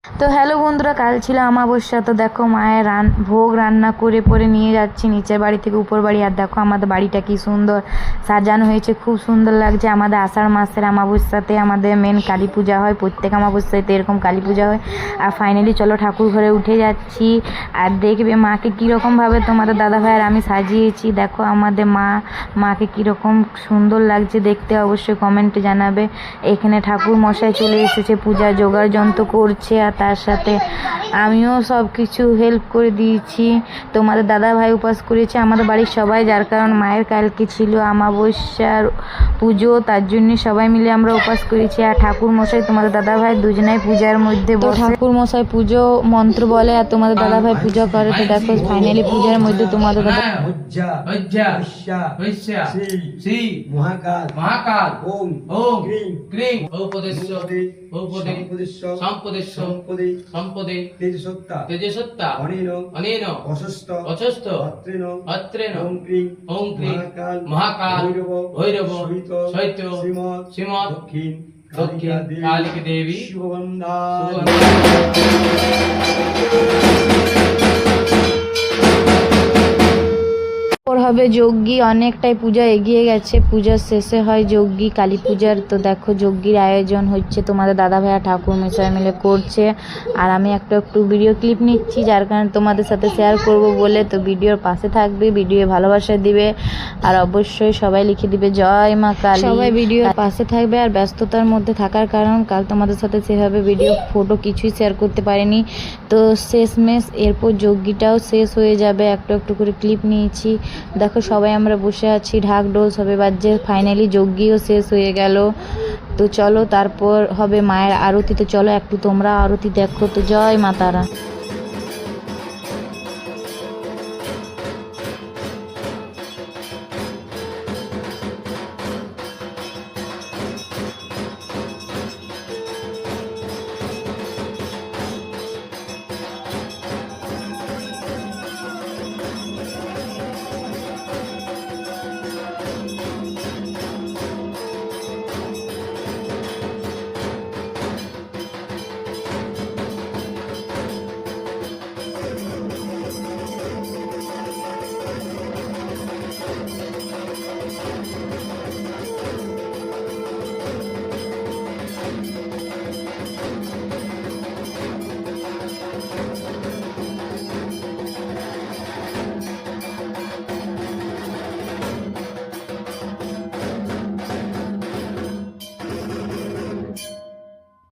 তো হ্যালো বন্ধুরা, কাল ছিল অমাবস্যা। তো দেখো মায়ের ভোগ রান্না করে পরে নিয়ে যাচ্ছি নিচের বাড়ি থেকে উপর বাড়ি। আর দেখো আমাদের বাড়িটা কি সুন্দর সাজানো হয়েছে, খুব সুন্দর লাগছে। আমাদের আষাঢ় মাসের অমাবস্যাতে আমাদের মেন কালী পূজা হয়, প্রত্যেক অমাবস্যাতে এরকম কালী পূজা হয়। আর ফাইনালি চলো ঠাকুর ঘরে উঠে যাচ্ছি। আর দেখবে মাকে কীরকমভাবে তোমাদের দাদা ভাই আর আমি সাজিয়েছি। দেখো আমাদের মাকে কীরকম সুন্দর লাগছে দেখতে, অবশ্যই কমেন্টে জানাবে। এখানে ঠাকুর মশাই চলে এসেছে, পূজা জোগাড় যন্ত্র করছে। আর তার সাথে আমিও সব কিছু হেল্প করে দিয়েছি। তোমাদের দাদা ভাই উপাস করেছে, আমাদের বাড়ির সবাই, যার কারণ মায়ের কালকে ছিল অমাবস্যার পুজো, তার জন্য সবাই মিলে আমরা উপাস করেছি। আর ঠাকুর মশাই তোমাদের দাদা ভাই দুজনাই পূজার মধ্যে বসে। ঠাকুর মশাই পুজো মন্ত্র বলে আর তোমাদের দাদা ভাই পূজা করে। তো দেখো ফাইনালি পূজার মধ্যে তোমাদের দাদা মহাকাল ওম ওম ক্রিং সম্পদে তেজসত্তা অনেন অশস্ত অত্রেণ ওম ক্রিং মহাকাল ভৈরব সহিত শ্রীমৎ দক্ষিণ কালিকা দেবী হবে যজ্ঞী। অনেকটাই পূজা এগিয়ে গেছে, পূজার শেষে হয় যজ্ঞী কালী পূজার। তো দেখো যজ্ঞীর আয়োজন হচ্ছে, তোমাদের দাদা ভাইয়া ঠাকুর মশাই মিলে করছে। আর আমি একটু ভিডিও ক্লিপ নিচ্ছি, যার কারণে তোমাদের সাথে শেয়ার করব বলে। তো ভিডিওর পাশে থাকবে, ভিডিও ভালোবাসা দিবে, আর অবশ্যই সবাই লিখে দিবে জয় মা কালী। সবাই ভিডিওর পাশে থাকবে। আর ব্যস্ততার মধ্যে থাকার কারণ কাল তোমাদের সাথে সেভাবে ভিডিও ফটো কিছুই শেয়ার করতে পারিনি। তো শেষমেশ এরপর যজ্ঞীটাও শেষ হয়ে যাবে। একটু করে ক্লিপ নিয়েছি। দেখো সবাই আমরা বসে আছি, ঢাক ঢোল সবে বাজছে। ফাইনালি যজ্ঞীও শেষ হয়ে গেল। তো চলো তারপর হবে মায়ের আরতি। তো চলো একটু তোমরা আরতি দেখো। তো জয় মা তারা।